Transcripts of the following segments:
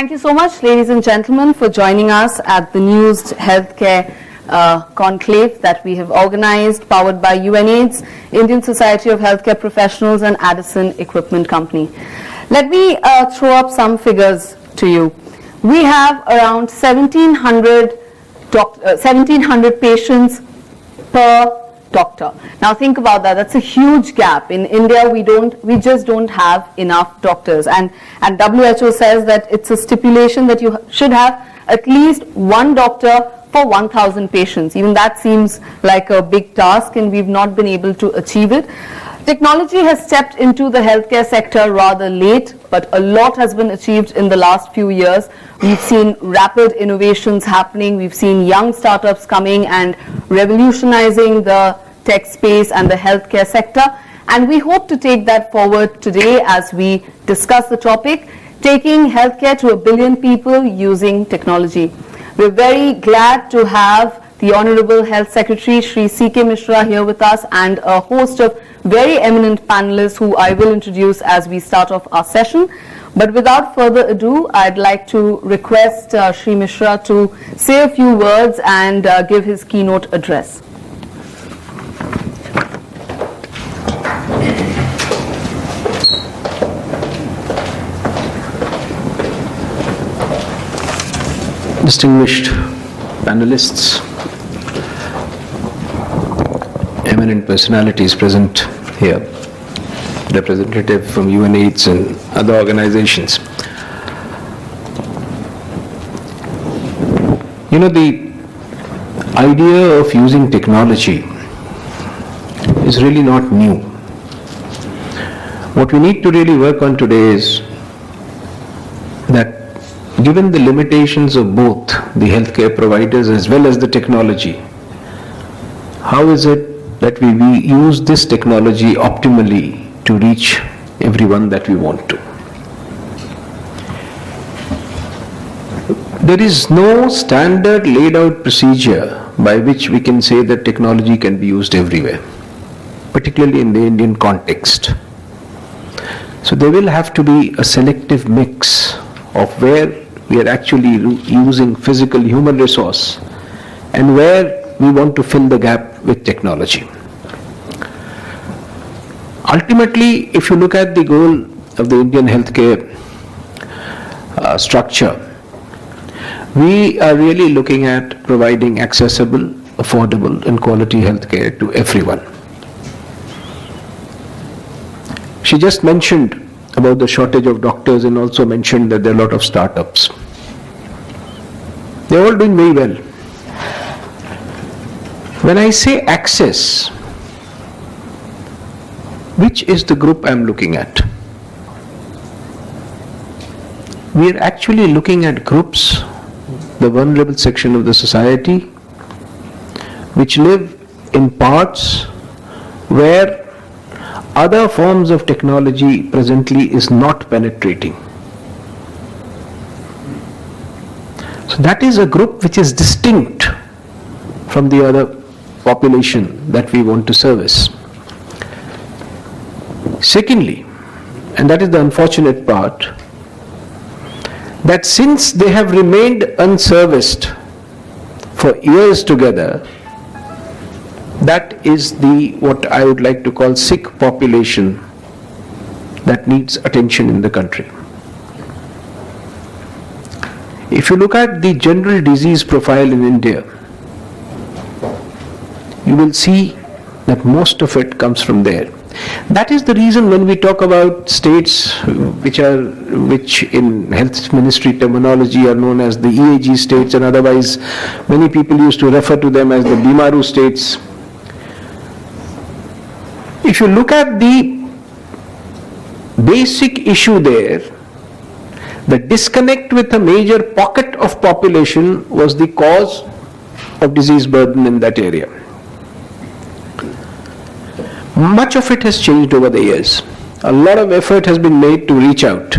Thank you so much, ladies and gentlemen, for joining us at the newest healthcare conclave that we have organized, powered by UNAIDS, Indian Society of Healthcare Professionals, and Addison Equipment Company. Let me throw up some figures to you. We have around 1,700 patients per doctor. Now think about that. That's a huge gap. In India, we just don't have enough doctors, and WHO says that it's a stipulation that you should have at least one doctor for 1,000 patients. Even that seems like a big task, and we've not been able to achieve it. Technology has stepped into the healthcare sector rather late, but a lot has been achieved in the last few years. We've seen rapid innovations happening. We've seen young startups coming and revolutionizing the tech space and the healthcare sector. And we hope to take that forward today as we discuss the topic, taking healthcare to 1 billion people using technology. We're very glad to have the Honorable Health Secretary, Shri C.K. Mishra, here with us, and a host of very eminent panelists who I will introduce as we start off our session. But without further ado, I'd like to request Shri Mishra to say a few words and give his keynote address. Distinguished panelists, eminent personalities present here, representative from UNAIDS and other organizations. You know, the idea of using technology is really not new. What we need to really work on today is that given the limitations of both the healthcare providers as well as the technology, how is it that we use this technology optimally to reach everyone that we want to? There is no standard laid out procedure by which we can say that technology can be used everywhere, particularly in the Indian context. So there will have to be a selective mix of where we are actually using physical human resource and where we want to fill the gap with technology. Ultimately, if you look at the goal of the Indian healthcare structure, we are really looking at providing accessible, affordable, and quality healthcare to everyone. She just mentioned about the shortage of doctors and also mentioned that there are a lot of startups. They're all doing very well. When I say access, which is the group I'm looking at? We are actually looking at groups, the vulnerable section of the society, which live in parts where other forms of technology presently is not penetrating. So that is a group which is distinct from the other population that we want to service. Secondly, and that is the unfortunate part, that since they have remained unserviced for years together, that is the what I would like to call sick population that needs attention in the country. If you look at the general disease profile in India, you will see that most of it comes from there. That is the reason when we talk about states which in health ministry terminology are known as the EAG states, and otherwise many people used to refer to them as the Bimaru states. If you look at the basic issue there, the disconnect with a major pocket of population was the cause of disease burden in that area. Much of it has changed over the years. A lot of effort has been made to reach out.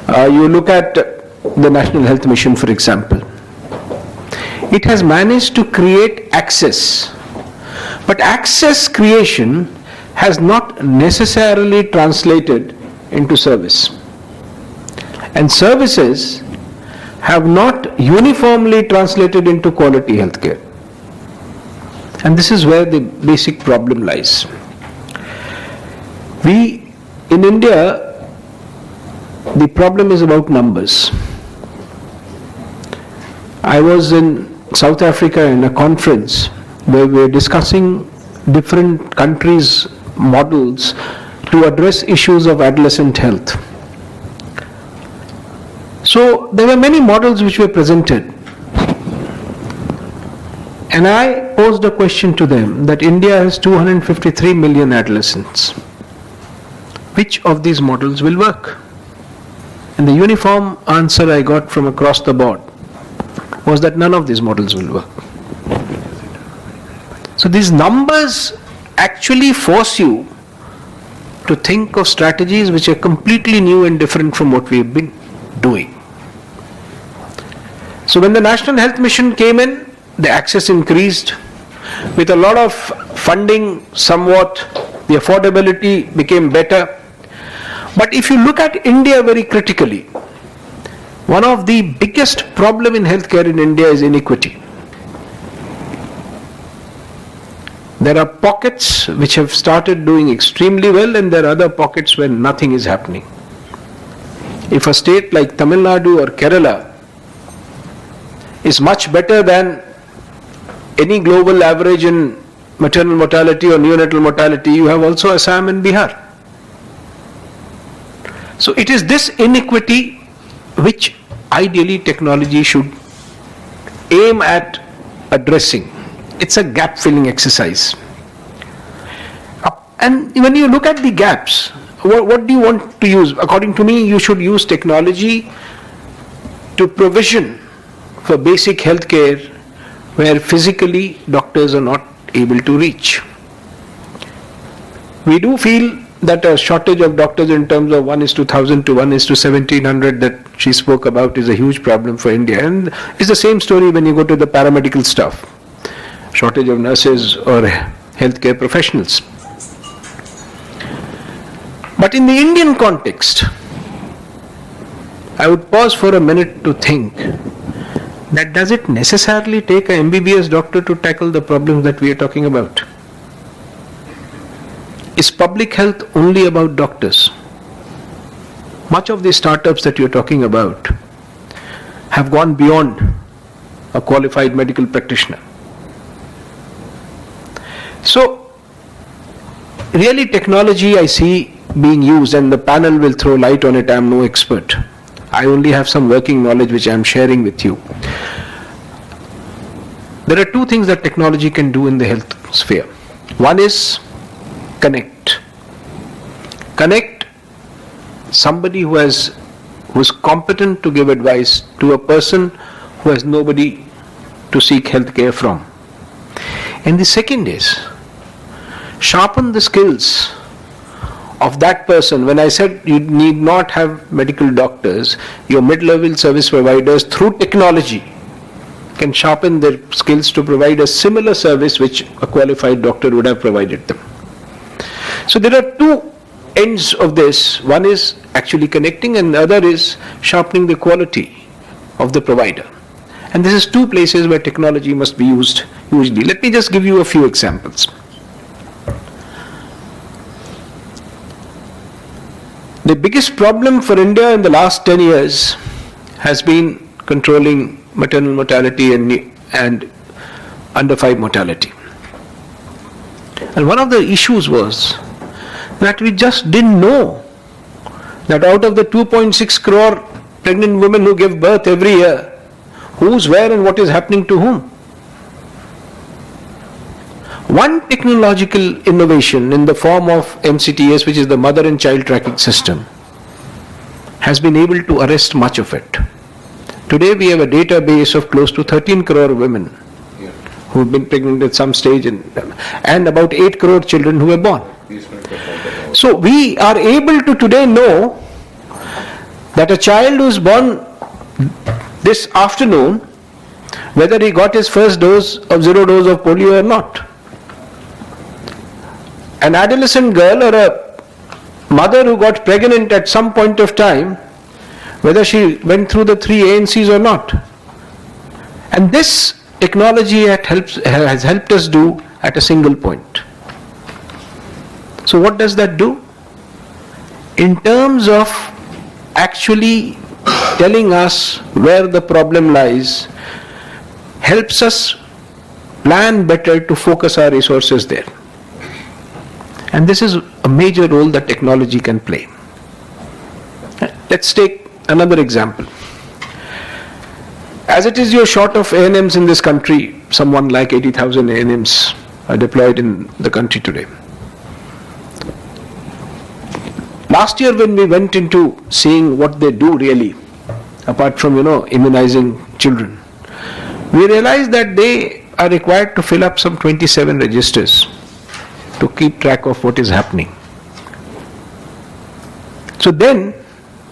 You look at the National Health Mission, for example. It has managed to create access. But access creation has not necessarily translated into service. and services have not uniformly translated into quality healthcare. And this is where the basic problem lies. We, in India, the problem is about numbers. I was in South Africa in a conference where we were discussing different countries' models to address issues of adolescent health. So there were many models which were presented. And I posed a question to them that India has 253 million adolescents. Which of these models will work? And the uniform answer I got from across the board was that none of these models will work. So these numbers actually force you to think of strategies which are completely new and different from what we have been doing. So when the National Health Mission came in, the access increased. With a lot of funding, somewhat, the affordability became better. But if you look at India very critically, one of the biggest problem in healthcare in India is inequity. There are pockets which have started doing extremely well, and there are other pockets where nothing is happening. If a state like Tamil Nadu or Kerala is much better than any global average in maternal mortality or neonatal mortality, you have also Assam and Bihar. So it is this inequity which ideally technology should aim at addressing. It's a gap-filling exercise. And when you look at the gaps, what do you want to use? According to me, you should use technology to provision for basic health care where physically doctors are not able to reach. We do feel that a shortage of doctors in terms of 1:1,000 to 1:1,700 that she spoke about is a huge problem for India. And it's the same story when you go to the paramedical staff. Shortage of nurses or healthcare professionals. But in the Indian context, I would pause for a minute to think that does it necessarily take an MBBS doctor to tackle the problems that we are talking about? Is public health only about doctors? Much of the startups that you're talking about have gone beyond a qualified medical practitioner. So, really technology I see being used, and the panel will throw light on it. I'm no expert. I only have some working knowledge which I'm sharing with you. There are two things that technology can do in the health sphere. One is connect. Connect somebody who's competent to give advice to a person who has nobody to seek health care from. And the second is sharpen the skills of that person. When I said you need not have medical doctors, your mid-level service providers through technology can sharpen their skills to provide a similar service which a qualified doctor would have provided them. So there are two ends of this. One is actually connecting, and the other is sharpening the quality of the provider. And this is two places where technology must be used hugely. Let me just give you a few examples. The biggest problem for India in the last 10 years has been controlling maternal mortality and under 5 mortality. And one of the issues was that we just didn't know that out of the 2.6 crore pregnant women who give birth every year, who's where and what is happening to whom. One technological innovation in the form of MCTS, which is the mother and child tracking system, has been able to arrest much of it. Today we have a database of close to 13 crore women who have been pregnant at some stage and about 8 crore children who were born. So we are able to today know that a child who is born this afternoon, whether he got his first dose of 0 dose of polio or not. An adolescent girl or a mother who got pregnant at some point of time, whether she went through the 3 ANCs or not. And this technology has helped us do at a single point. So what does that do? In terms of actually telling us where the problem lies, helps us plan better to focus our resources there. And this is a major role that technology can play. Let's take another example. As it is, you're short of ANMs in this country. Someone like 80,000 ANMs are deployed in the country today. Last year when we went into seeing what they do really, apart from, immunizing children, we realized that they are required to fill up some 27 registers to keep track of what is happening. So then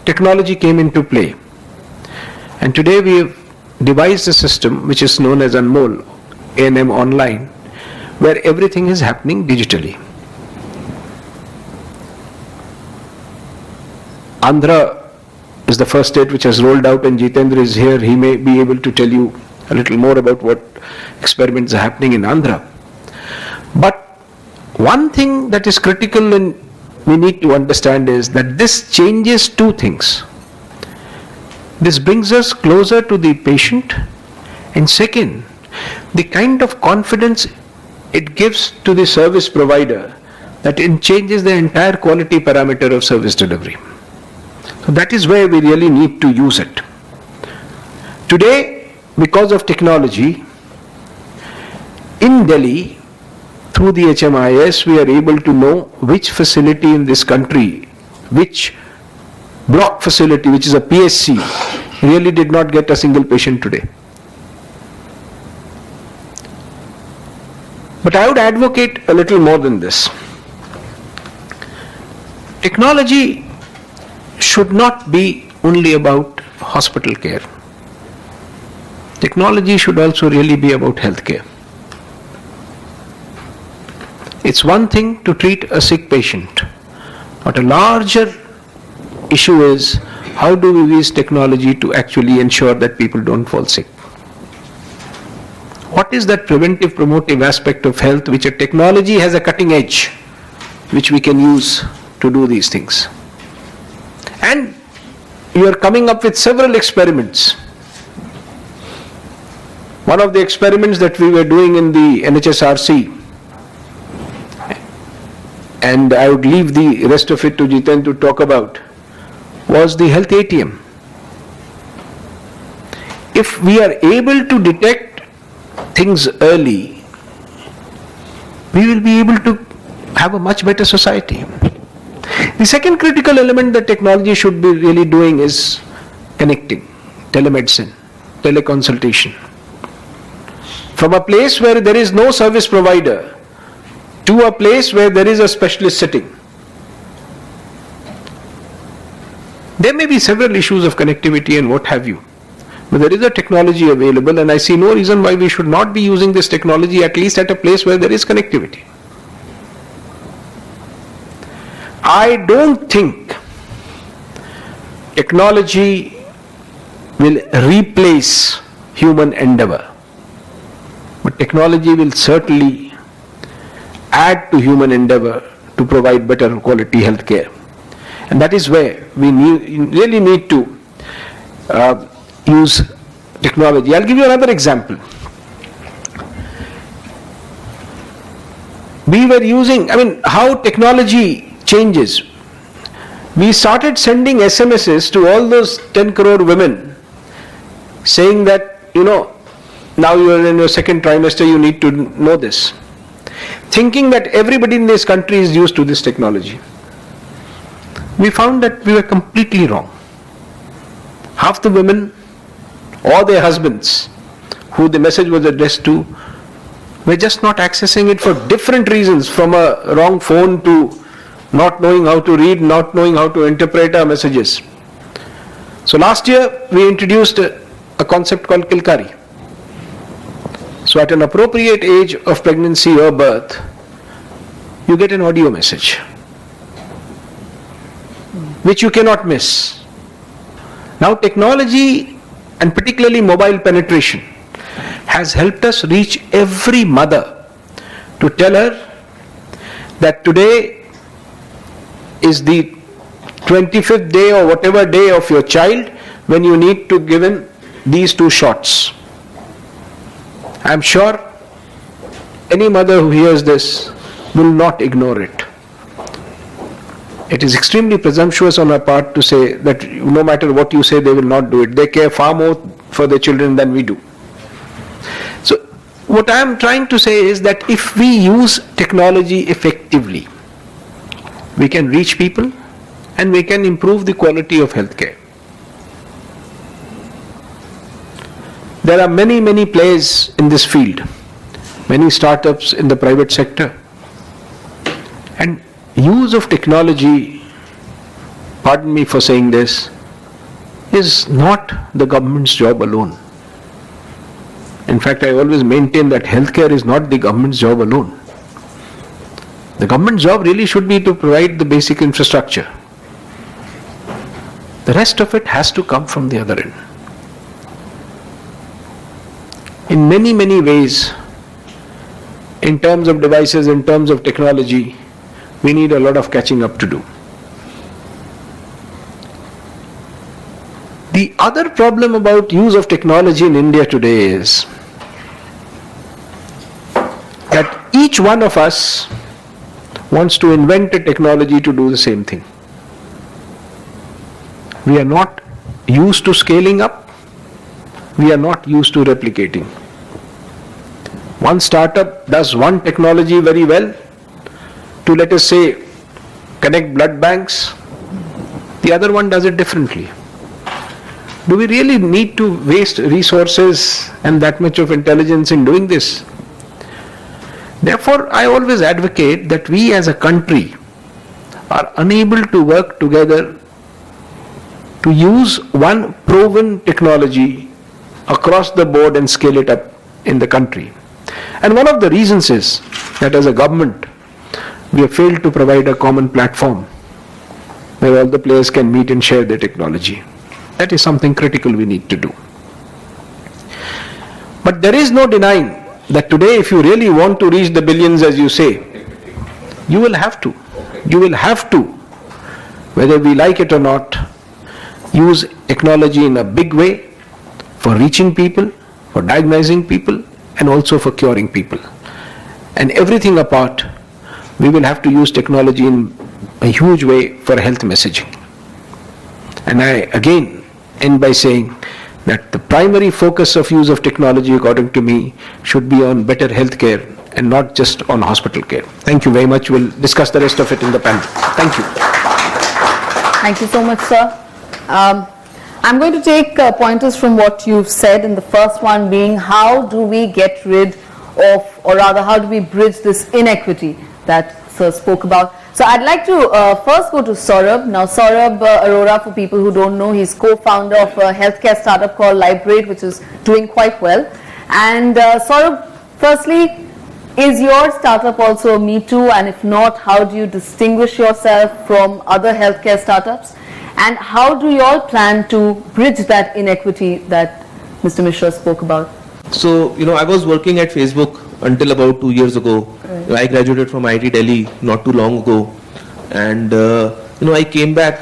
technology came into play. And today we have devised a system which is known as Anmol, ANM Online, where everything is happening digitally. Andhra is the first state which has rolled out, and Jitendra is here. He may be able to tell you a little more about what experiments are happening in Andhra. But one thing that is critical and we need to understand is that this changes two things. This brings us closer to the patient, and second, the kind of confidence it gives to the service provider that it changes the entire quality parameter of service delivery. So that is where we really need to use it. Today, because of technology, in Delhi, through the HMIS, we are able to know which facility in this country, which block facility, which is a PSC, really did not get a single patient today. But I would advocate a little more than this. Technology should not be only about hospital care. Technology should also really be about healthcare. It's one thing to treat a sick patient, but a larger issue is how do we use technology to actually ensure that people don't fall sick. What is that preventive promotive aspect of health which a technology has a cutting edge which we can use to do these things? And you are coming up with several experiments. One of the experiments that we were doing in the NHSRC, and I would leave the rest of it to Jiten to talk about, was the health ATM. If we are able to detect things early, we will be able to have a much better society. The second critical element that technology should be really doing is connecting, telemedicine, teleconsultation. From a place where there is no service provider to a place where there is a specialist sitting. There may be several issues of connectivity and what have you, but there is a technology available, and I see no reason why we should not be using this technology at least at a place where there is connectivity. I don't think technology will replace human endeavor, but technology will certainly add to human endeavor to provide better quality health care. And that is where we really need to use technology. I'll give you another example. We were using, how technology changes. We started sending SMSs to all those 10 crore women saying that, now you are in your second trimester, you need to know this. Thinking that everybody in this country is used to this technology. We found that we were completely wrong. Half the women or their husbands who the message was addressed to were just not accessing it for different reasons, from a wrong phone to not knowing how to read, not knowing how to interpret our messages. So last year we introduced a concept called Kilkari. So at an appropriate age of pregnancy or birth, you get an audio message which you cannot miss. Now technology, and particularly mobile penetration, has helped us reach every mother to tell her that today is the 25th day or whatever day of your child when you need to give him these 2 shots. I am sure any mother who hears this will not ignore it. It is extremely presumptuous on our part to say that no matter what you say, they will not do it. They care far more for their children than we do. So what I am trying to say is that if we use technology effectively, we can reach people and we can improve the quality of healthcare. There are many, many players in this field, many startups in the private sector. And use of technology, pardon me for saying this, is not the government's job alone. In fact, I always maintain that healthcare is not the government's job alone. The government's job really should be to provide the basic infrastructure. The rest of it has to come from the other end. In many, many ways, in terms of devices, in terms of technology, we need a lot of catching up to do. The other problem about use of technology in India today is that each one of us wants to invent a technology to do the same thing. We are not used to scaling up. We are not used to replicating. One startup does one technology very well to, let us say, connect blood banks. The other one does it differently. Do we really need to waste resources and that much of intelligence in doing this? Therefore, I always advocate that we as a country are unable to work together to use one proven technology across the board and scale it up in the country. And one of the reasons is that as a government, we have failed to provide a common platform where all the players can meet and share their technology. That is something critical we need to do. But there is no denying that today, if you really want to reach the billions, as you say, you will have to. You will have to, whether we like it or not, use technology in a big way for reaching people, for diagnosing people, and also for curing people. And everything apart, we will have to use technology in a huge way for health messaging. And I again end by saying that the primary focus of use of technology, according to me, should be on better healthcare and not just on hospital care. Thank you very much. We'll discuss the rest of it in the panel. Thank you. Thank you so much, sir. I'm going to take pointers from what you've said, and the first one being, how do we get rid of, or rather how do we bridge this inequity that sir spoke about? So I'd like to first go to Saurabh. Now Saurabh Arora, for people who don't know, he's co-founder of a healthcare startup called Liberate, which is doing quite well. And Saurabh, firstly, is your startup also a Me Too? And if not, how do you distinguish yourself from other healthcare startups? And how do you all plan to bridge that inequity that Mr. Mishra spoke about? So, I was working at Facebook until about 2 years ago. Right. I graduated from IIT Delhi not too long ago. And, I came back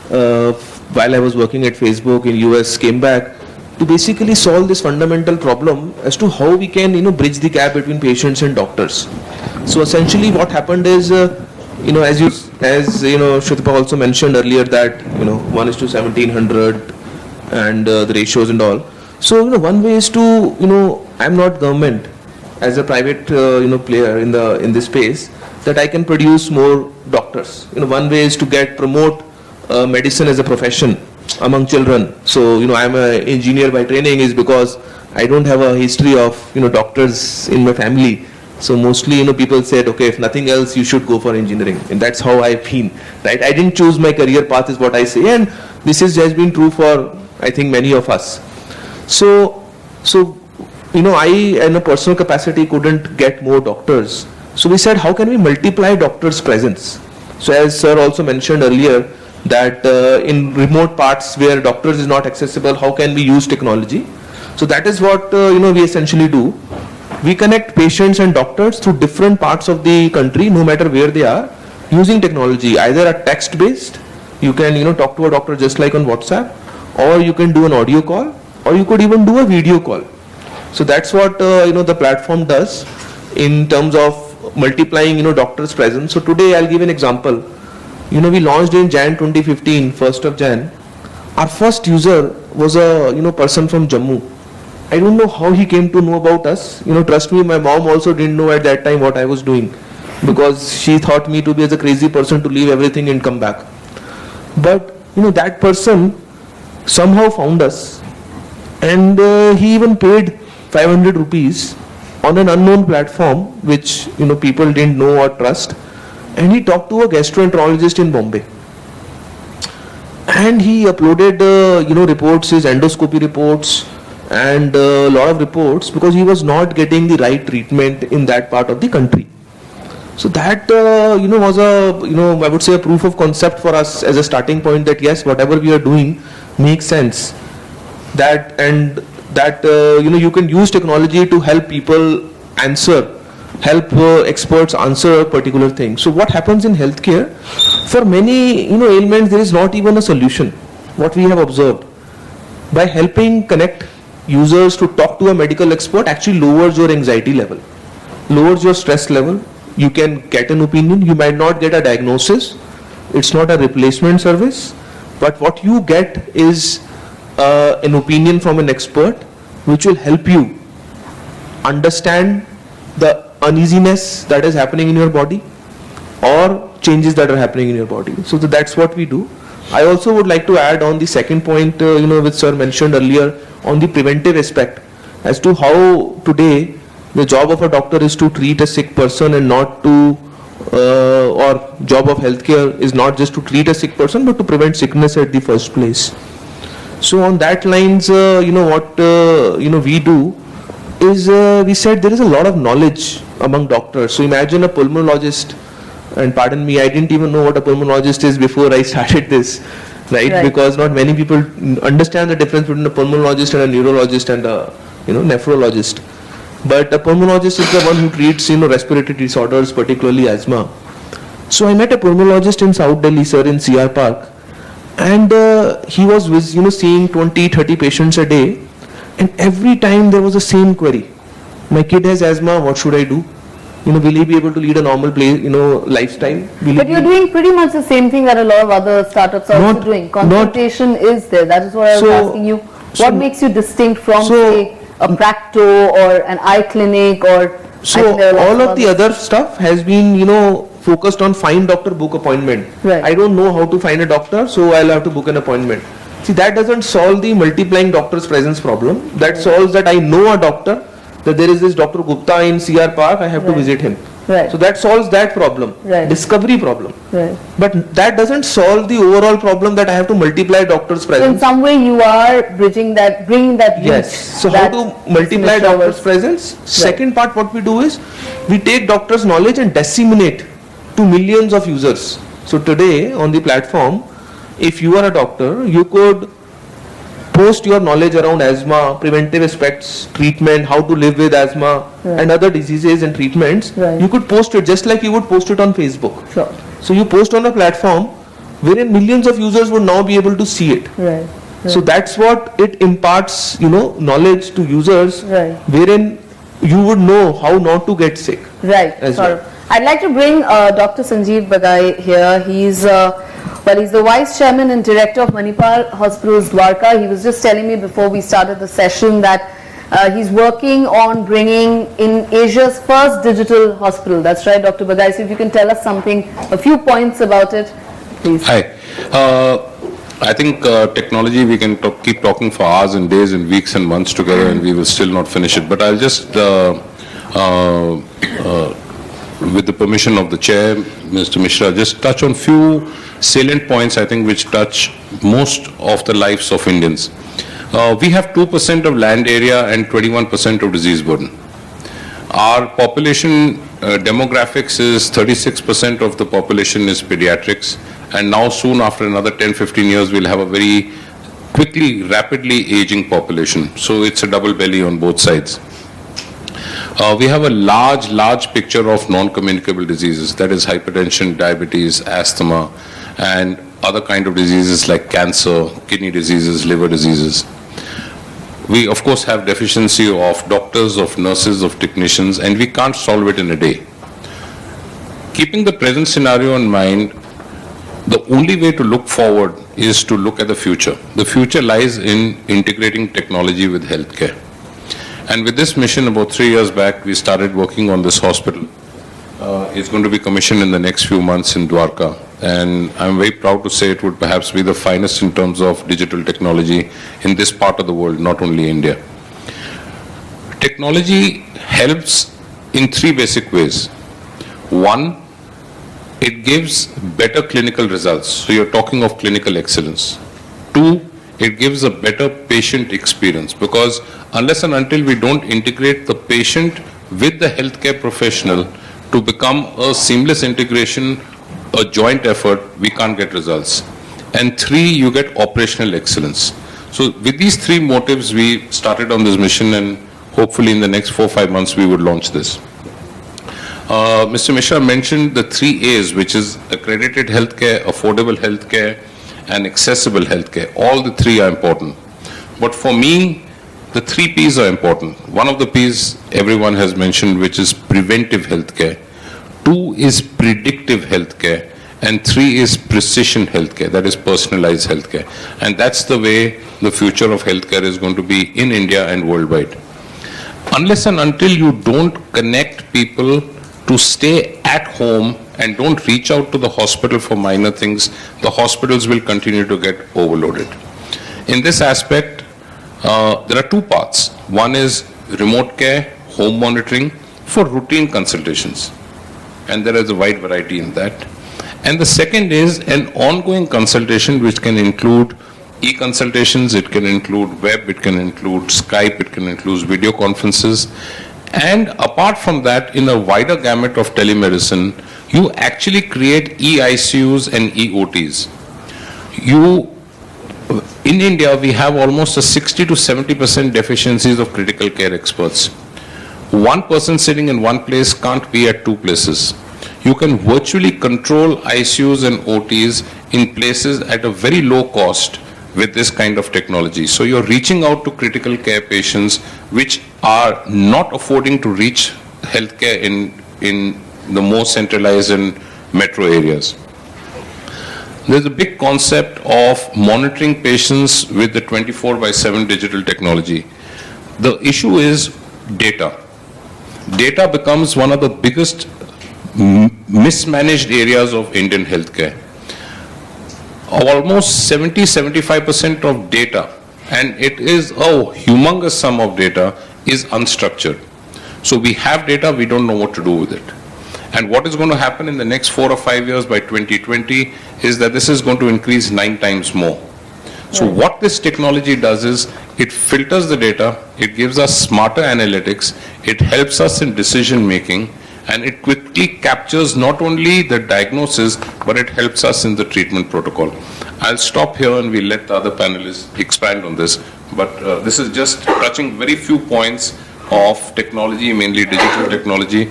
while I was working at Facebook in US, came back to basically solve this fundamental problem as to how we can, bridge the gap between patients and doctors. So essentially what happened is, as Shrutika also mentioned earlier that, 1 is to 1700 and the ratios and all. So, one way is to, I'm not government, as a private, player in this space, that I can produce more doctors. One way is to promote medicine as a profession among children. So, I'm an engineer by training is because I don't have a history of, doctors in my family. So mostly, people said, okay, if nothing else, you should go for engineering. And that's how I've been, right? I didn't choose my career path is what I say. And this has been true for, I think, many of us. So, I, in a personal capacity, couldn't get more doctors. So we said, how can we multiply doctors' presence? So as sir also mentioned earlier, that in remote parts where doctors is not accessible, how can we use technology? So that is what we essentially do. We connect patients and doctors through different parts of the country, no matter where they are, using technology, either a text based, you can talk to a doctor just like on WhatsApp, or you can do an audio call, or you could even do a video call. So that's what the platform does in terms of multiplying doctors' presence. So today I'll give an example. We launched in Jan 2015, 1st of Jan. Our first user was a person from Jammu. I don't know how he came to know about us. Trust me, my mom also didn't know at that time what I was doing, because she thought me to be as a crazy person to leave everything and come back. But that person somehow found us, and he even paid 500 rupees on an unknown platform which people didn't know or trust, and he talked to a gastroenterologist in Bombay, and he uploaded reports, his endoscopy reports and a lot of reports, because he was not getting the right treatment in that part of the country. So that was a I would say a proof of concept for us as a starting point, that yes, whatever we are doing makes sense. That you can use technology to help people help experts answer a particular thing. So what happens in healthcare, for many ailments there is not even a solution. What we have observed, by helping connect users to talk to a medical expert, actually lowers your anxiety level, lowers your stress level. You can get an opinion, you might not get a diagnosis, it's not a replacement service, but what you get is an opinion from an expert which will help you understand the uneasiness that is happening in your body or changes that are happening in your body. So that's what we do. I also would like to add on the second point which sir mentioned earlier on the preventive aspect, as to how today the job of a doctor is to treat a sick person and not to or job of healthcare is not just to treat a sick person but to prevent sickness at the first place. So on that lines, what we do is we said there is a lot of knowledge among doctors. So imagine a pulmonologist, and pardon me, I didn't even know what a pulmonologist is before I started this, right? Because not many people understand the difference between a pulmonologist and a neurologist and a nephrologist. But a pulmonologist is the one who treats respiratory disorders, particularly asthma. So I met a pulmonologist in South Delhi, sir, in CR Park, and he was seeing 20-30 patients a day, and every time there was the same query: my kid has asthma, what should I do? Will he be able to lead a normal lifestyle? But you're doing pretty much the same thing that a lot of other startups are also doing. Consultation is there. That is what I was asking you. What makes you distinct from, say, a practo or an eye clinic or... So all of the other stuff has been, focused on find doctor, book appointment. Right. I don't know how to find a doctor, so I'll have to book an appointment. See, that doesn't solve the multiplying doctor's presence problem. That solves that I know a doctor, that there is this Dr. Gupta in CR Park, I have to visit him. Right. So that solves that problem, discovery problem. Right. But that doesn't solve the overall problem that I have to multiply doctor's presence. So in some way you are bringing that reach. Yes. So how to multiply doctor's presence? Second part, what we do is we take doctor's knowledge and disseminate to millions of users. So today on the platform, if you are a doctor, you could post your knowledge around asthma, preventive aspects, treatment, how to live with asthma and other diseases and treatments. You could post it just like you would post it on Facebook. Sure. So you post on a platform wherein millions of users would now be able to see it. Right. So that's what it imparts, knowledge to users, wherein you would know how not to get sick. Right. Well. I'd like to bring Dr. Sanjeev Bagai here. He's the Vice Chairman and Director of Manipal Hospitals, Dwarka. He was just telling me before we started the session that he's working on bringing in Asia's first digital hospital. That's right, Dr. Bagai. So if you can tell us a few points about it, please. Hi. I think technology, we can keep talking for hours and days and weeks and months together and we will still not finish it. But I'll just, with the permission of the chair, Mr. Mishra, just touch on few salient points, I think, which touch most of the lives of Indians. We have 2% of land area and 21% of disease burden. Our population demographics is 36% of the population is pediatrics and now soon after another 10-15 years we'll have a very quickly, rapidly aging population. So it's a double belly on both sides. We have a large picture of non-communicable diseases, that is hypertension, diabetes, asthma, and other kind of diseases like cancer, kidney diseases, liver diseases. We of course have deficiency of doctors, of nurses, of technicians, and we can't solve it in a day. Keeping the present scenario in mind, the only way to look forward is to look at the future. The future lies in integrating technology with healthcare. And with this mission, about 3 years back, we started working on this hospital. It's going to be commissioned in the next few months in Dwarka. And I'm very proud to say it would perhaps be the finest in terms of digital technology in this part of the world, not only India. Technology helps in 3 basic ways. One, it gives better clinical results. So you're talking of clinical excellence. 2, it gives a better patient experience, because unless and until we don't integrate the patient with the healthcare professional to become a seamless integration, a joint effort, we can't get results. And 3, you get operational excellence. So with these 3 motives, we started on this mission, and hopefully in the next 4-5 months we would launch this. Mr. Mishra mentioned the 3 A's, which is accredited healthcare, affordable healthcare, and accessible healthcare. All the 3 are important. But for me, the 3 P's are important. One of the P's everyone has mentioned, which is preventive healthcare. 2 is predictive healthcare. And 3 is precision healthcare, that is personalized healthcare. And that's the way the future of healthcare is going to be in India and worldwide. Unless and until you don't connect people to stay at home and don't reach out to the hospital for minor things, the hospitals will continue to get overloaded. In this aspect, there are 2 parts. One is remote care, home monitoring for routine consultations. And there is a wide variety in that. And the second is an ongoing consultation, which can include e-consultations, it can include web, it can include Skype, it can include video conferences. And apart from that, in a wider gamut of telemedicine, you actually create e-ICUs and e-OTs. In India, we have almost a 60 to 70% deficiencies of critical care experts. One person sitting in one place can't be at 2 places. You can virtually control ICUs and OTs in places at a very low cost with this kind of technology. So you're reaching out to critical care patients which are not affording to reach healthcare in the more centralized and metro areas. There's a big concept of monitoring patients with the 24/7 digital technology. The issue is data. Data becomes one of the biggest mismanaged areas of Indian healthcare. Almost 70-75% of data, and it is a humongous sum of data, is unstructured. So we have data, we don't know what to do with it. And what is going to happen in the next 4 or 5 years by 2020 is that this is going to increase 9 times more. So what this technology does is it filters the data, it gives us smarter analytics, it helps us in decision making, and it quickly captures not only the diagnosis, but it helps us in the treatment protocol. I'll stop here and we'll let the other panelists expand on this, but this is just touching very few points of technology, mainly digital technology.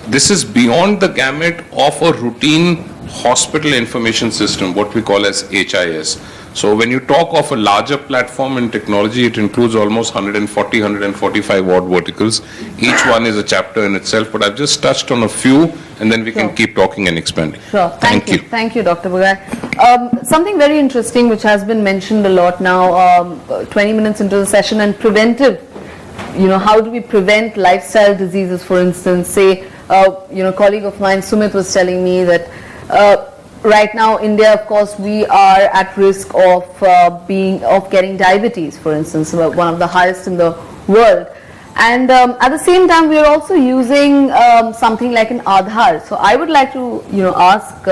This is beyond the gamut of a routine hospital information system, what we call as HIS. So when you talk of a larger platform in technology, it includes almost 140, 145 odd verticals. Each one is a chapter in itself, but I've just touched on a few, and then we can keep talking and expanding. Sure. Thank you. Thank you, Dr. Bagai. Something very interesting which has been mentioned a lot now, 20 minutes into the session, and preventive. How do we prevent lifestyle diseases, for instance? Say, a colleague of mine, Sumit, was telling me that right now, India, of course, we are at risk of getting diabetes, for instance, one of the highest in the world. And at the same time, we are also using something like an Aadhaar. So I would like to, ask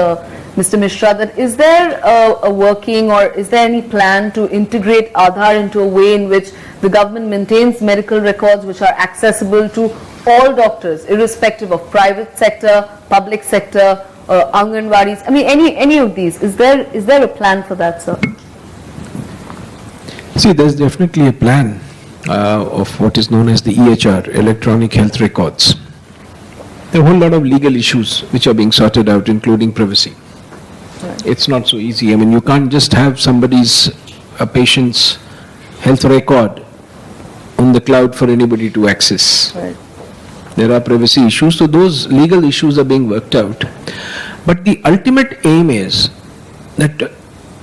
Mr. Mishra that is there a working or is there any plan to integrate Aadhaar into a way in which the government maintains medical records which are accessible to all doctors, irrespective of private sector, public sector, Anganwadis? I mean, any of these. Is there a plan for that, sir? See, there's definitely a plan of what is known as the EHR, Electronic Health Records. There are a whole lot of legal issues which are being sorted out, including privacy. Right. It's not so easy. I mean, you can't just have a patient's health record on the cloud for anybody to access. Right. There are privacy issues, so those legal issues are being worked out. But the ultimate aim is that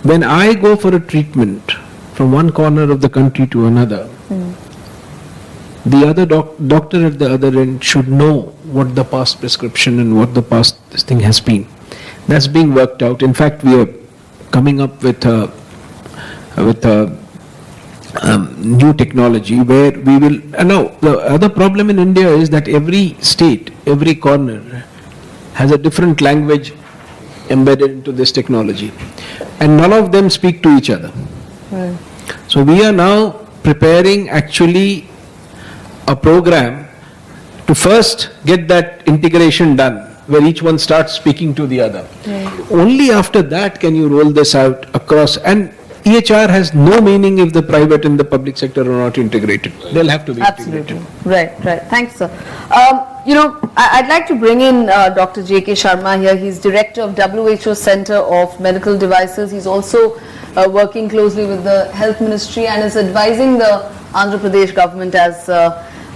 when I go for a treatment from one corner of the country to another, the other doctor at the other end should know what the past prescription and what the past this thing has been. That's being worked out. In fact, we are coming up with a new technology where we will. Now, the other problem in India is that every state, every corner has a different language embedded into this technology, and none of them speak to each other. Right. So we are now preparing actually a program to first get that integration done, where each one starts speaking to the other. Right. Only after that can you roll this out across, and EHR has no meaning if the private and the public sector are not integrated. They'll have to be Absolutely. integrated. Right. Thanks, sir. I'd like to bring in Dr. J.K. Sharma here. He's director of WHO Center of Medical Devices. He's also working closely with the Health Ministry and is advising the Andhra Pradesh government, as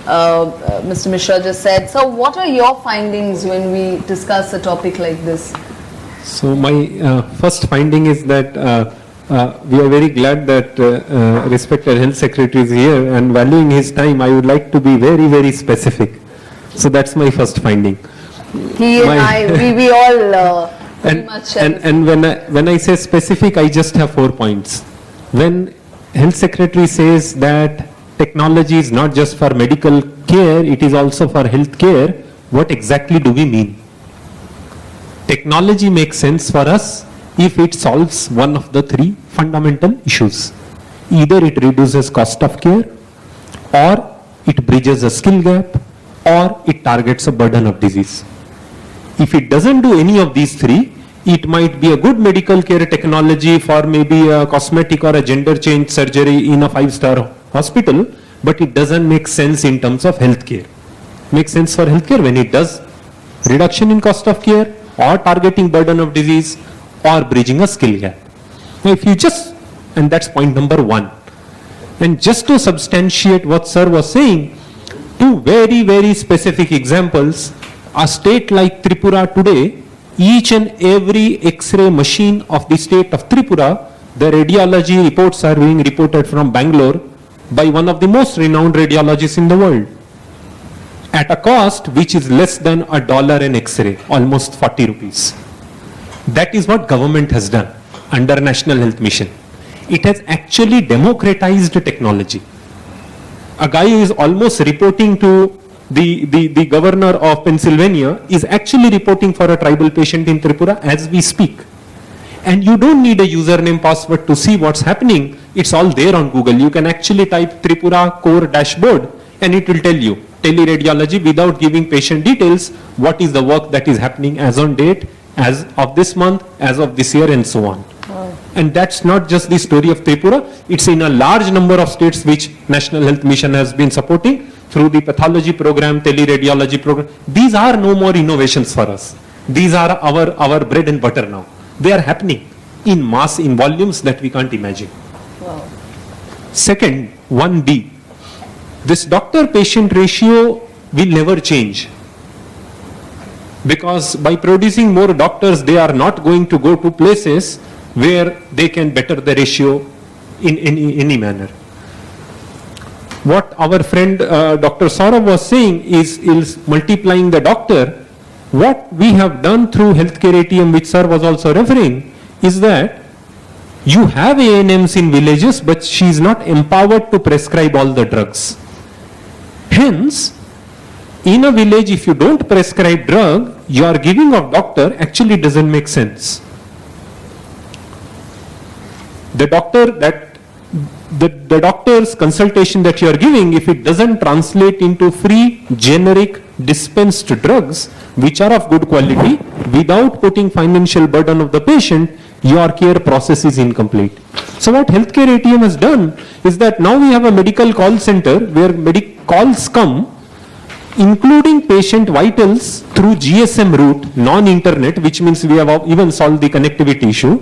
Mr. Mishra just said. So what are your findings when we discuss a topic like this? So my first finding is that we are very glad that respected Health Secretary is here, and valuing his time, I would like to be very, very specific. So that's my first finding. He and I, we all pretty much. And when I say specific, I just have 4 points. When Health Secretary says that technology is not just for medical care, it is also for health care, what exactly do we mean? Technology makes sense for us if it solves one of the 3 fundamental issues. Either it reduces cost of care, or it bridges a skill gap, or it targets a burden of disease. If it doesn't do any of these 3, it might be a good medical care technology for maybe a cosmetic or a gender change surgery in a 5-star hospital, but it doesn't make sense in terms of healthcare. Makes sense for healthcare when it does reduction in cost of care, or targeting burden of disease, or bridging a skill gap. Now if you just, and that's point number 1. And just to substantiate what sir was saying, 2 very, very specific examples. A state like Tripura today, each and every X-ray machine of the state of Tripura, the radiology reports are being reported from Bangalore by one of the most renowned radiologists in the world, at a cost which is less than $1 an X-ray, almost 40 rupees. That is what government has done under National Health Mission. It has actually democratized technology. A guy who is almost reporting to the governor of Pennsylvania is actually reporting for a tribal patient in Tripura as we speak. And you don't need a username password to see what's happening. It's all there on Google. You can actually type Tripura core dashboard and it will tell you teleradiology without giving patient details, what is the work that is happening as on date, as of this month, as of this year, and so on. Wow. And that's not just the story of Tripura, it's in a large number of states which National Health Mission has been supporting through the pathology program, teleradiology program. These are no more innovations for us. These are our bread and butter now. They are happening in mass, in volumes that we can't imagine. Wow. Second, 1B. This doctor-patient ratio will never change. Because by producing more doctors, they are not going to go to places where they can better the ratio in any manner. What our friend Dr. Saurabh was saying is multiplying the doctor. What we have done through healthcare ATM, which sir was also referring, is that you have ANMs in villages, but she is not empowered to prescribe all the drugs. Hence, in a village, if you don't prescribe drug, your giving of doctor actually doesn't make sense. The doctor that the doctor's consultation that you are giving, if it doesn't translate into free, generic, dispensed drugs, which are of good quality, without putting financial burden of the patient, your care process is incomplete. So what healthcare ATM has done is that now we have a medical call center where calls come, including patient vitals through GSM route, non-internet, which means we have even solved the connectivity issue.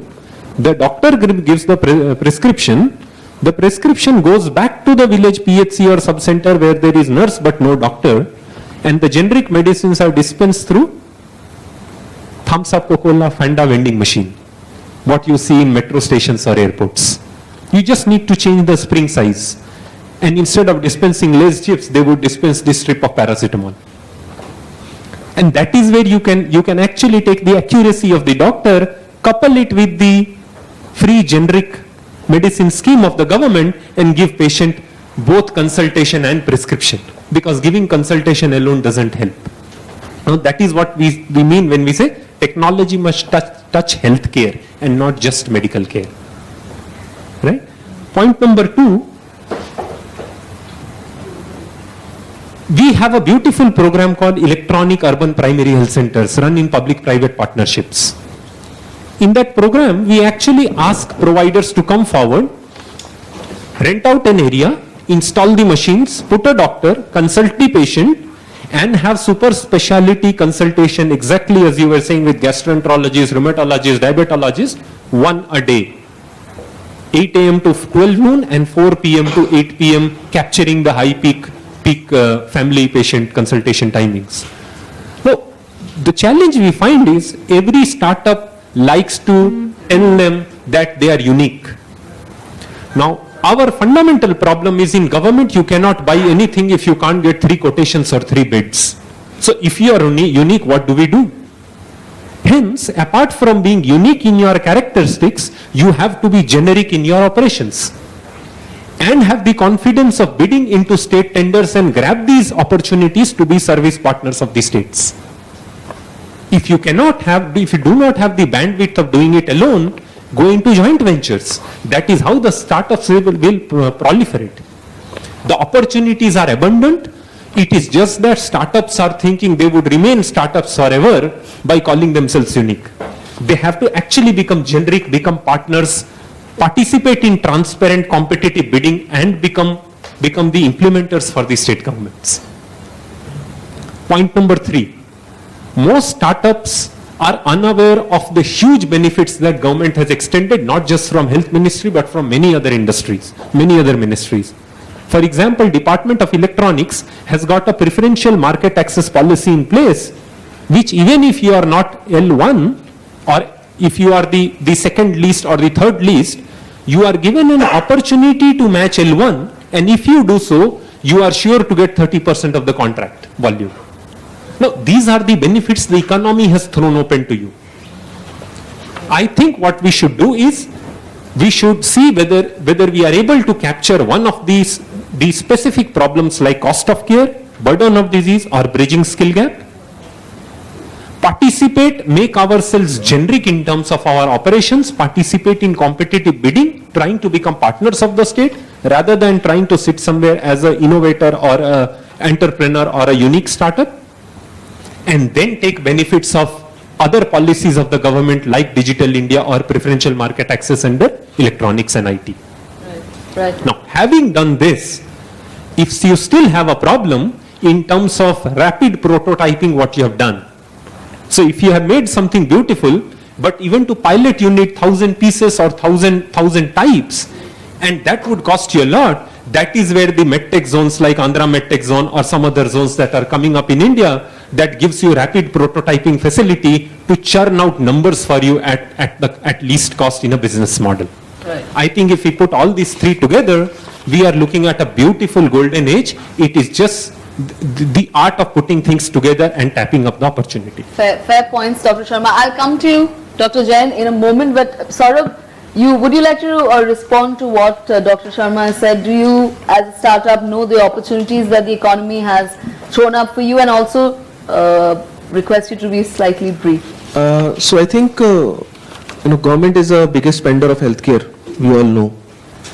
The doctor gives the prescription. The prescription goes back to the village PHC or sub-center where there is nurse but no doctor, and the generic medicines are dispensed through Thumbs Up, Coca-Cola, Fanta vending machine, what you see in metro stations or airports. You just need to change the spring size, and instead of dispensing Lay's chips, they would dispense this strip of paracetamol. And that is where you can actually take the accuracy of the doctor, couple it with the free generic medicine scheme of the government, and give patient both consultation and prescription, because giving consultation alone doesn't help. Now that is what we mean when we say technology must touch healthcare and not just medical care. Right? Point number 2, we have a beautiful program called Electronic Urban Primary Health Centers run in public-private partnerships. In that program, we actually ask providers to come forward, rent out an area, install the machines, put a doctor, consult the patient, and have super specialty consultation exactly as you were saying with gastroenterologists, rheumatologists, diabetologists, one a day. 8 a.m. to 12 noon and 4 p.m. to 8 p.m. capturing the high peak family patient consultation timings. Now, the challenge we find is every startup likes to tell them that they are unique. Now, our fundamental problem is in government, you cannot buy anything if you can't get 3 quotations or 3 bids. So if you are unique, what do we do? Hence, apart from being unique in your characteristics, you have to be generic in your operations and have the confidence of bidding into state tenders and grab these opportunities to be service partners of the states. If you do not have the bandwidth of doing it alone, go into joint ventures. That is how the startups will proliferate. The opportunities are abundant. It is just that startups are thinking they would remain startups forever by calling themselves unique. They have to actually become generic, become partners, participate in transparent competitive bidding, and become the implementers for the state governments. Point number 3. Most startups are unaware of the huge benefits that government has extended, not just from health ministry, but from many other industries, many other ministries. For example, Department of Electronics has got a preferential market access policy in place, which even if you are not L1, or if you are the second least or the third least, you are given an opportunity to match L1, and if you do so, you are sure to get 30% of the contract volume. Now, these are the benefits the economy has thrown open to you. I think what we should do is, we should see whether we are able to capture one of these specific problems like cost of care, burden of disease, or bridging skill gap. Participate, make ourselves generic in terms of our operations, participate in competitive bidding, trying to become partners of the state, rather than trying to sit somewhere as an innovator or an entrepreneur or a unique startup. And then take benefits of other policies of the government like Digital India or preferential market access under electronics and IT. Right. Now, having done this, if you still have a problem in terms of rapid prototyping what you have done. So if you have made something beautiful, but even to pilot you need 1,000 pieces or 1,000 types, and that would cost you a lot. That is where the medtech zones like Andhra medtech zone or some other zones that are coming up in India, that gives you rapid prototyping facility to churn out numbers for you at least cost in a business model. Right. I think if we put all these 3 together, we are looking at a beautiful golden age. It is just the art of putting things together and tapping up the opportunity. Fair points, Dr. Sharma. I'll come to you, Dr. Jain, in a moment, but Saurabh, would you like to respond to what Dr. Sharma has said? Do you, as a startup, know the opportunities that the economy has thrown up for you, and also request you to be slightly brief? So I think government is the biggest spender of healthcare. We all know,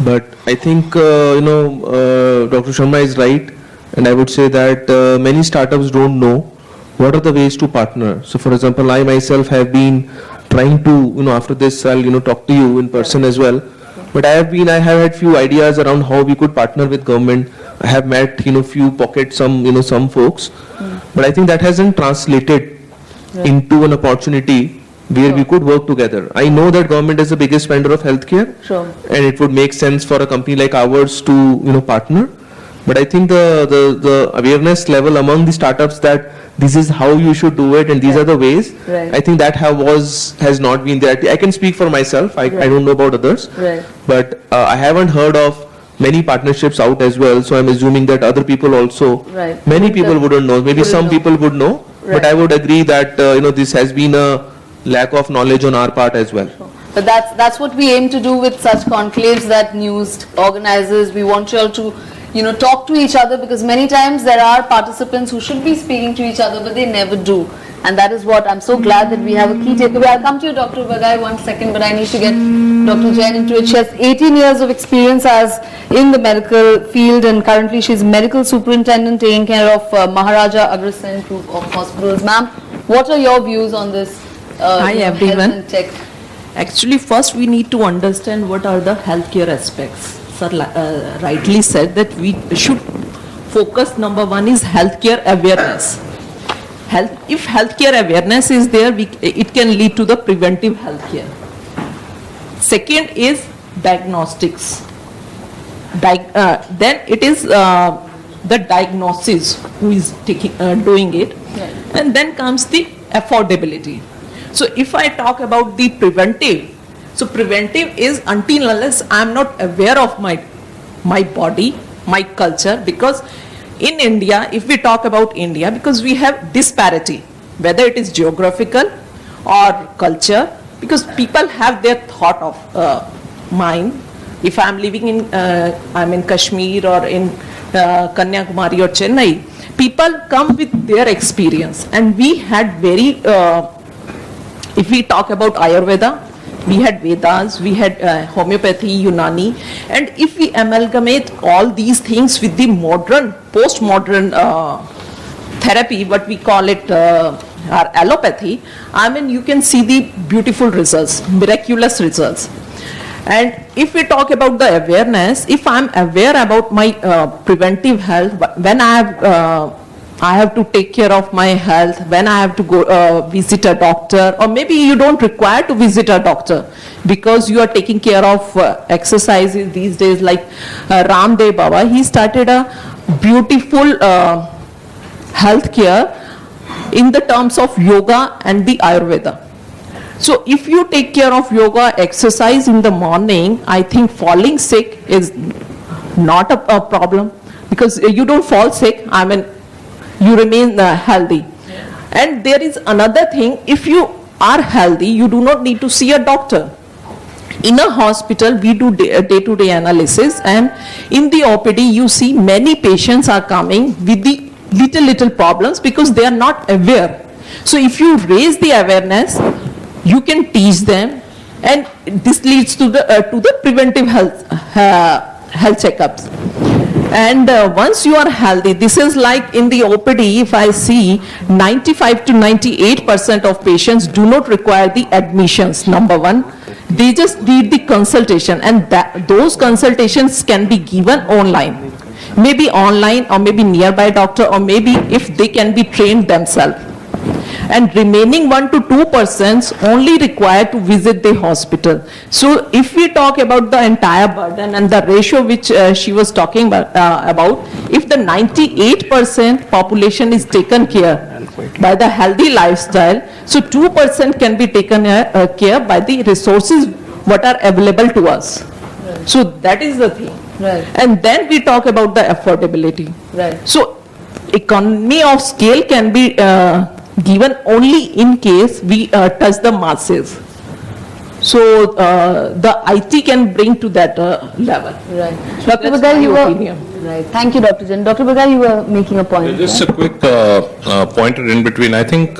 But I think, Dr. Sharma is right. And I would say that many startups don't know what are the ways to partner. So for example, I myself have been trying to, after this I'll, talk to you in person as well. But I have had few ideas around how we could partner with government. I have met, few pockets, some folks. But I think that hasn't translated into an opportunity where we could work together. I know that government is the biggest spender of healthcare. Sure. And it would make sense for a company like ours to, partner. But I think the awareness level among the startups that this is how you should do it and these are the ways, I think that has not been there. I can speak for myself, I don't know about others, but I haven't heard of many partnerships out as well, so I'm assuming that other people also, many people wouldn't know, maybe some people would know, but I would agree that this has been a lack of knowledge on our part as well. But that's what we aim to do with such conclaves that news organizers. We want you all to talk to each other, because many times there are participants who should be speaking to each other but they never do, and that is what I'm so glad that we have a key takeaway. I'll come to you, Dr. Bagai, 1 second, but I need to get Dr. Jain into it. She has 18 years of experience as in the medical field, and currently she's medical superintendent taking care of Maharaja Agrasen group of hospitals. Ma'am, what are your views on this Hi everyone. health and tech? Actually, first we need to understand what are the healthcare aspects. Sir rightly said that we should focus, number one is healthcare awareness. If healthcare awareness is there, it can lead to the preventive healthcare. Second is diagnostics. Then it is the diagnosis who is doing it, and then comes the affordability. So if I talk about the preventive, so preventive is until unless I am not aware of my body, my culture, because in India, if we talk about India, because we have disparity, whether it is geographical or culture, because people have their thought of mind. If I am living in, I'm in Kashmir or in Kanyakumari or Chennai, people come with their experience, and we had very, if we talk about Ayurveda, we had Vedas, we had homeopathy, Unani, and if we amalgamate all these things with the modern, post-modern therapy, what we call it, our allopathy, I mean, you can see the beautiful results, miraculous results. And if we talk about the awareness, if I'm aware about my preventive health, when I have to take care of my health, when I have to go visit a doctor, or maybe you don't require to visit a doctor because you are taking care of exercises these days, like Ramdev Baba, he started a beautiful health care in the terms of yoga and the Ayurveda. So if you take care of yoga, exercise in the morning, I think falling sick is not a problem, because you don't fall sick, I mean, you remain healthy. And there is another thing, if you are healthy, you do not need to see a doctor. In a hospital, we do day-to-day analysis, and in the OPD, you see many patients are coming with the little problems because they are not aware. So if you raise the awareness, you can teach them, and this leads to the preventive health checkups. And once you are healthy, this is like in the OPD, if I see 95 to 98% of patients do not require the admissions, number one. They just need the consultation, and those consultations can be given online. Maybe online, or maybe nearby doctor, or maybe if they can be trained themselves. And remaining 1 to 2% only required to visit the hospital. So if we talk about the entire burden and the ratio which she was talking about, if the 98% population is taken care by the healthy lifestyle, so 2% can be taken care by the resources what are available to us. So that is the thing. And then we talk about the affordability. So economy of scale can be given only in case we touch the masses. So the IT can bring to that level. Dr. Bagai, you were... Thank you, Dr. Jain. Dr. Bagai, you were making a point. Just a quick pointer in between. I think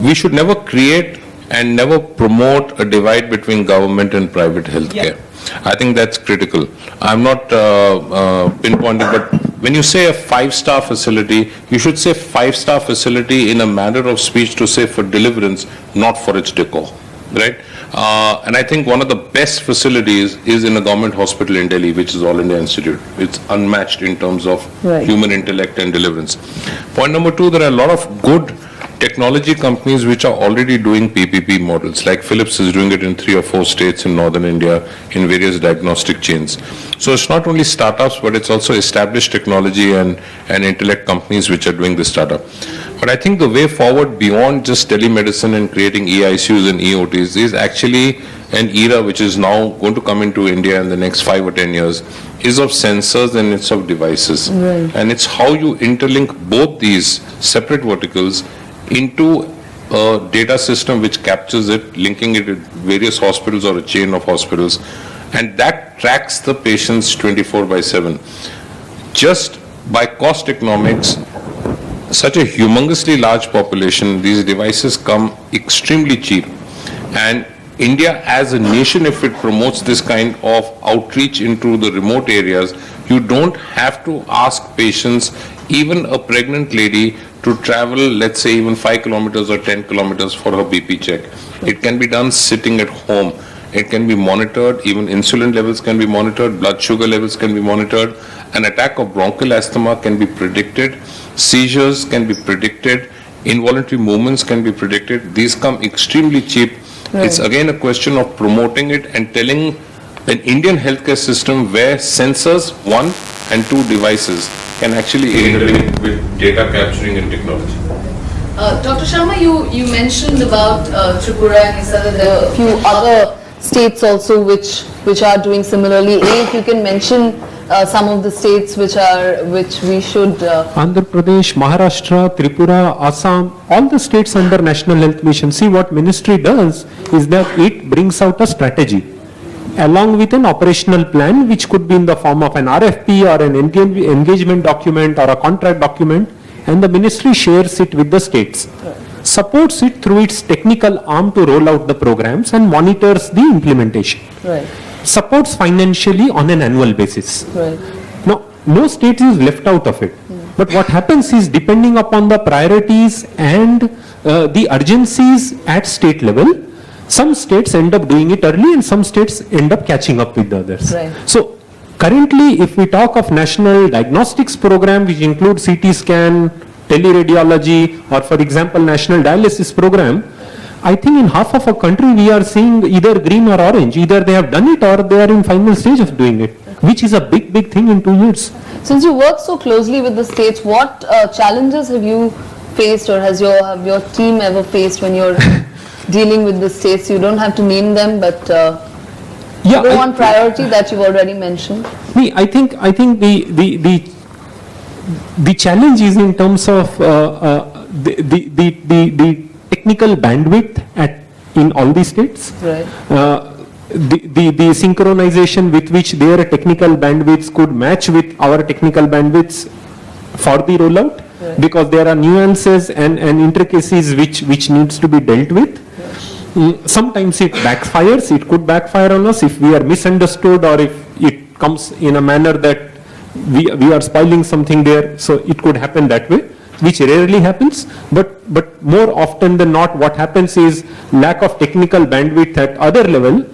we should never create and never promote a divide between government and private healthcare. I think that's critical. I'm not pinpointing, but when you say a 5-star facility, you should say 5-star facility in a manner of speech to say for deliverance, not for its decor, right? And I think one of the best facilities is in a government hospital in Delhi, which is All India Institute. It's unmatched in terms of human intellect and deliverance. Point number 2, there are a lot of good technology companies which are already doing PPP models, like Philips is doing it in 3 or 4 states in northern India in various diagnostic chains. So it's not only startups, but it's also established technology and intellect companies which are doing this startup. But I think the way forward beyond just telemedicine and creating eICUs and eOTs is actually an era which is now going to come into India in the next 5 or 10 years, is of sensors and it's of devices. And it's how you interlink both these separate verticals into a data system which captures it, linking it with various hospitals or a chain of hospitals, and that tracks the patients 24/7. Just by cost economics, such a humongously large population, these devices come extremely cheap. And India as a nation, if it promotes this kind of outreach into the remote areas, you don't have to ask patients, even a pregnant lady, to travel, let's say, even 5 kilometers or 10 kilometers for her BP check. It can be done sitting at home. It can be monitored, even insulin levels can be monitored, blood sugar levels can be monitored. An attack of bronchial asthma can be predicted, seizures can be predicted, involuntary movements can be predicted. These come extremely cheap. It's again a question of promoting it and telling an Indian healthcare system where sensors, 1 and 2 devices, can actually interlink with data capturing and technology. Dr. Sharma, you mentioned about Tripura, and you said that there are a few other states also which are doing similarly. If you can mention some of the states which we should... Andhra Pradesh, Maharashtra, Tripura, Assam, all the states under National Health Mission. See, what ministry does is that it brings out a strategy along with an operational plan, which could be in the form of an RFP or an engagement document or a contract document, and the ministry shares it with the states, supports it through its technical arm to roll out the programs and monitors the implementation. Supports financially on an annual basis. Now, no state is left out of it. But what happens is, depending upon the priorities and the urgencies at state level, some states end up doing it early and some states end up catching up with the others. So currently, if we talk of National Diagnostics Program, which includes CT scan, teleradiology, or for example, National Dialysis Program, I think in half of a country we are seeing either green or orange. Either they have done it or they are in final stage of doing it, which is a big thing in 2 years. Since you work so closely with the states, what challenges have you faced, or have your team ever faced when you're dealing with the states? You don't have to name them, but number one priority that you've already mentioned. I think the challenge is in terms of the technical bandwidth in all the states. The synchronization with which their technical bandwidths could match with our technical bandwidths for the rollout, because there are nuances and intricacies which needs to be dealt with. Sometimes it backfires. It could backfire on us if we are misunderstood, or if it comes in a manner that we are spoiling something there. So it could happen that way, which rarely happens. But more often than not, what happens is lack of technical bandwidth at other level,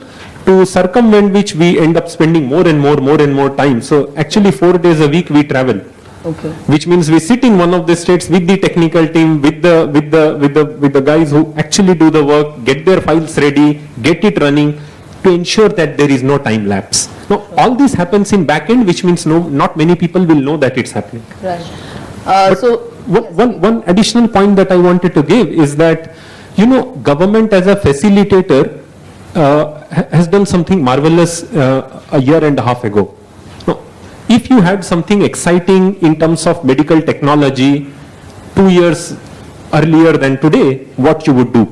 to circumvent which we end up spending more and more time. So actually 4 days a week we travel. Which means we sit in one of the states with the technical team, with the guys who actually do the work, get their files ready, get it running, to ensure that there is no time lapse. Now, all this happens in back end, which means not many people will know that it's happening. One additional point that I wanted to give is that, government as a facilitator has done something marvelous a year and a half ago. If you had something exciting in terms of medical technology 2 years earlier than today, what you would do?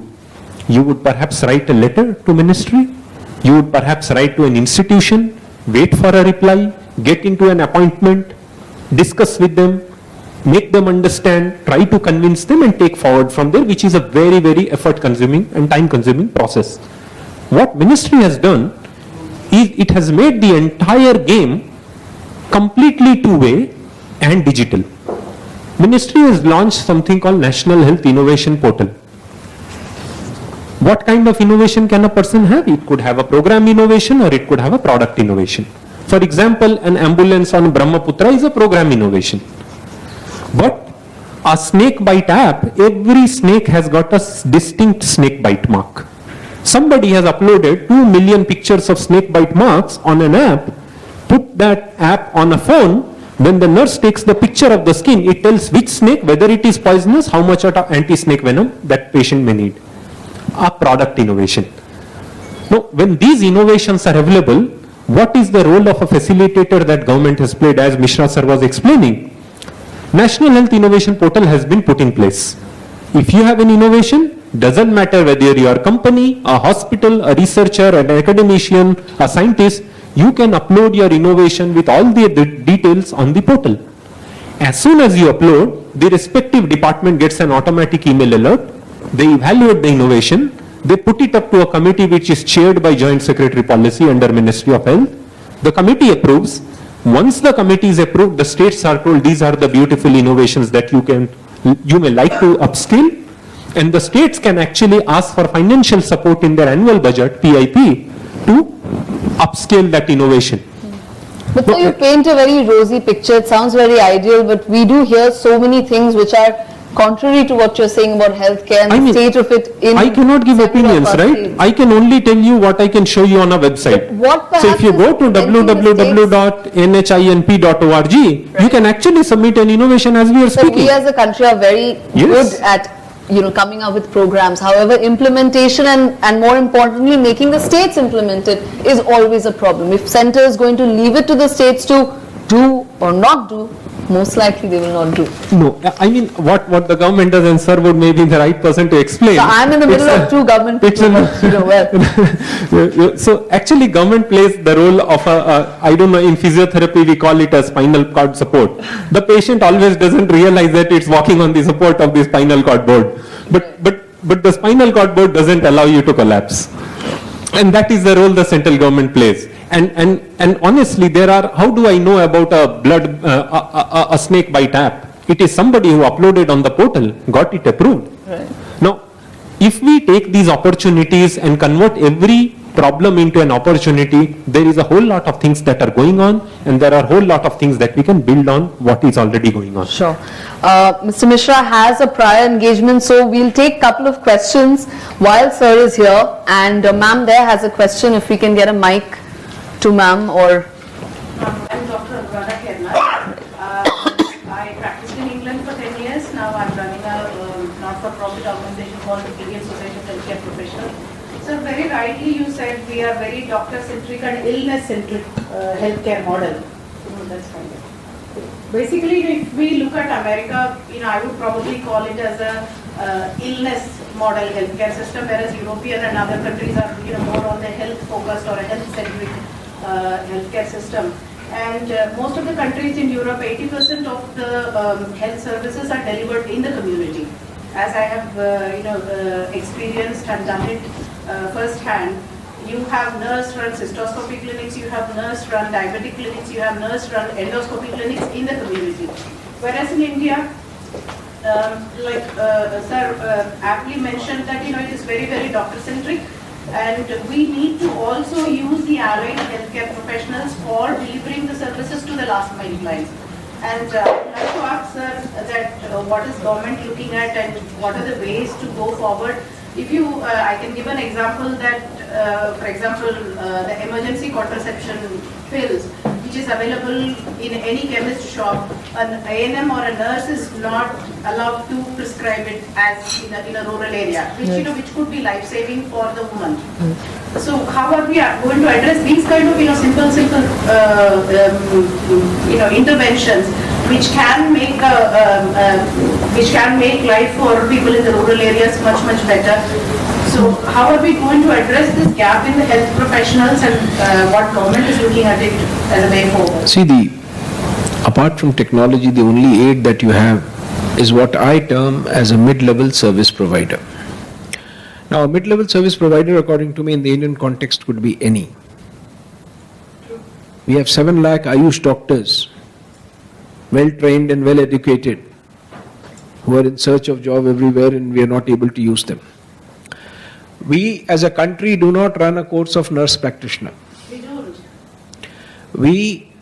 You would perhaps write a letter to ministry, you would perhaps write to an institution, wait for a reply, get into an appointment, discuss with them, make them understand, try to convince them and take forward from there, which is a very, very effort consuming and time consuming process. What ministry has done is it has made the entire game completely two-way and digital. Ministry has launched something called National Health Innovation Portal. What kind of innovation can a person have? It could have a program innovation or it could have a product innovation. For example, an ambulance on Brahmaputra is a program innovation. But a snake bite app, every snake has got a distinct snake bite mark. Somebody has uploaded 2 million pictures of snake bite marks on an app, put that app on a phone. When the nurse takes the picture of the skin, it tells which snake, whether it is poisonous, how much of anti-snake venom that patient may need. A product innovation. Now, when these innovations are available, what is the role of a facilitator that government has played, as Mishra sir was explaining? National Health Innovation Portal has been put in place. If you have an innovation, doesn't matter whether you are a company, a hospital, a researcher, an academician, a scientist, you can upload your innovation with all the details on the portal. As soon as you upload, the respective department gets an automatic email alert. They evaluate the innovation, they put it up to a committee which is chaired by Joint Secretary Policy under Ministry of Health. The committee approves. Once the committee is approved, the states are told these are the beautiful innovations that you may like to upskill, and the states can actually ask for financial support in their annual budget, PIP, to upscale that innovation. But so you paint a very rosy picture, it sounds very ideal, but we do hear so many things which are contrary to what you're saying about healthcare and the state of it in... I cannot give opinions, right? States. I can only tell you what I can show you on a website. So if you go to www.nhinp.org, you can actually submit an innovation as we are So speaking. we as a country are very good at coming up with programs. However, implementation and more importantly, making the states implement it is always a problem. If center is going to leave it to the states to do or not do, most likely they will not do. No, I mean what the government does, and sir would maybe be the right person to explain. So I'm in the middle of two government people, well. So actually government plays the role of I don't know, in physiotherapy we call it a spinal cord support. The patient always doesn't realize that it's walking on the support of the spinal cord board. But the spinal cord board doesn't allow you to collapse. And that is the role the central government plays. And honestly, how do I know about a snake bite app? It is somebody who uploaded on the portal, got it approved. Right. Now, if we take these opportunities and convert every problem into an opportunity, there is a whole lot of things that are going on, and there are a whole lot of things that we can build on what is already going on. Sure. Mr. Mishra has a prior engagement, so we'll take a couple of questions while sir is here. And ma'am there has a question, if we can get a mic to ma'am or... I'm Dr. Anuradha Kherna. I practiced in England for 10 years. Now I'm running a not-for-profit organization called the Indian Society of Healthcare Professionals. So very rightly you said we are very doctor-centric and illness-centric healthcare model. That's fine. Basically, if we look at America, I would probably call it as a illness model healthcare system, whereas European and other countries are more on the health-focused or a health-centric healthcare system. And most of the countries in Europe, 80% of the health services are delivered in the community. As I have experienced and done it firsthand, you have nurse-run cystoscopy clinics, you have nurse-run diabetic clinics, you have nurse-run endoscopy clinics in the community. Whereas in India, sir aptly mentioned that it is very, very doctor-centric. And we need to also use the allied healthcare professionals for delivering the services to the last mile clients. And I'd like to ask sir that what is government looking at and what are the ways to go forward? If I can give an example that, for example, the emergency contraception pills, which is available in any chemist shop, an A&M or a nurse is not allowed to prescribe it as in a rural area, which could be life-saving for the woman. So how are we going to address these kind of simple interventions which can make life for people in the rural areas much better? So how are we going to address this gap in the health professionals, and what government is looking at it as a way forward? See, apart from technology, the only aid that you have is what I term as a mid-level service provider. Now, a mid-level service provider, according to me, in the Indian context, could be any. We have 7 lakh Ayush doctors, well-trained and well-educated, who are in search of job everywhere, and we are not able to use them. We, as a country, do not run a course of nurse practitioner. We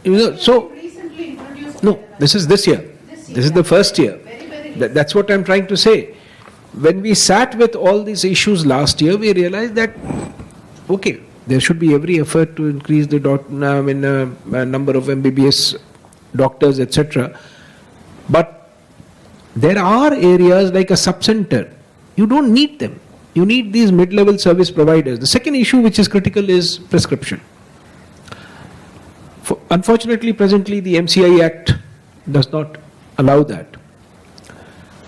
don't. So, Recently introduced. no, this is this year. This is the first year. That's what I'm trying to say. When we sat with all these issues last year, we realized that, okay, there should be every effort to increase the number of MBBS doctors, etc. But there are areas like a sub-center. You don't need them. You need these mid-level service providers. The second issue which is critical is prescription. Unfortunately, presently the MCI Act does not allow that.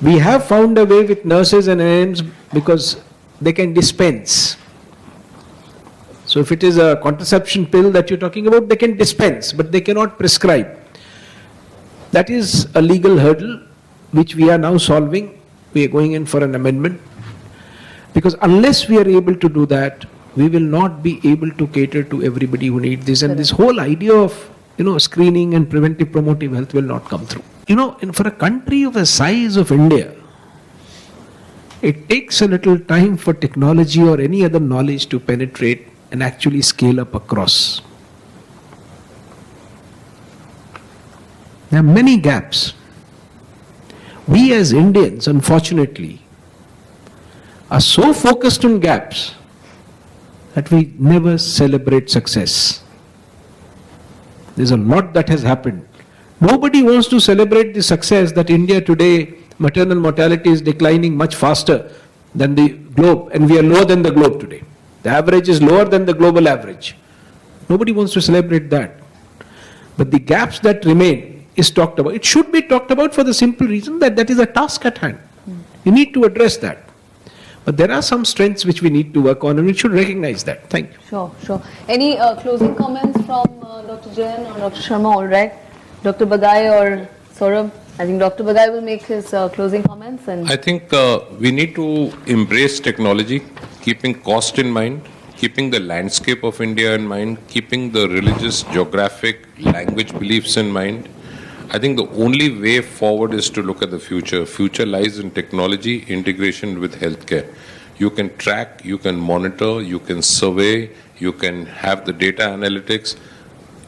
We have found a way with nurses and NMs because they can dispense. So if it is a contraception pill that you're talking about, they can dispense, but they cannot prescribe. That is a legal hurdle which we are now solving. We are going in for an amendment. Because unless we are able to do that, we will not be able to cater to everybody who needs this. And this whole idea of, screening and preventive promotive health will not come through. For a country of the size of India, it takes a little time for technology or any other knowledge to penetrate and actually scale up across. There are many gaps. We as Indians, unfortunately, are so focused on gaps that we never celebrate success. There's a lot that has happened. Nobody wants to celebrate the success that India today, maternal mortality is declining much faster than the globe, and we are lower than the globe today. The average is lower than the global average. Nobody wants to celebrate that. But the gaps that remain is talked about. It should be talked about for the simple reason that that is a task at hand. You need to address that. But there are some strengths which we need to work on, and we should recognize that. Thank you. Sure. Any closing comments from Dr. Jain or Dr. Sharma? All right. Dr. Bagai or Saurabh? I think Dr. Bagai will make his closing comments. And I think we need to embrace technology, keeping cost in mind, keeping the landscape of India in mind, keeping the religious, geographic, language beliefs in mind. I think the only way forward is to look at the future. Future lies in technology, integration with healthcare. You can track, you can monitor, you can survey, you can have the data analytics.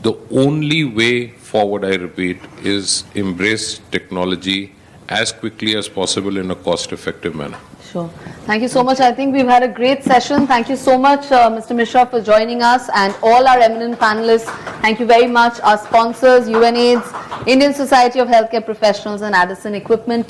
The only way forward, I repeat, is embrace technology as quickly as possible in a cost-effective manner. Sure. Thank you so much. I think we've had a great session. Thank you so much, Mr. Mishra, for joining us, and all our eminent panelists. Thank you very much. Our sponsors, UNAIDS, Indian Society of Healthcare Professionals, and Addison Equipment.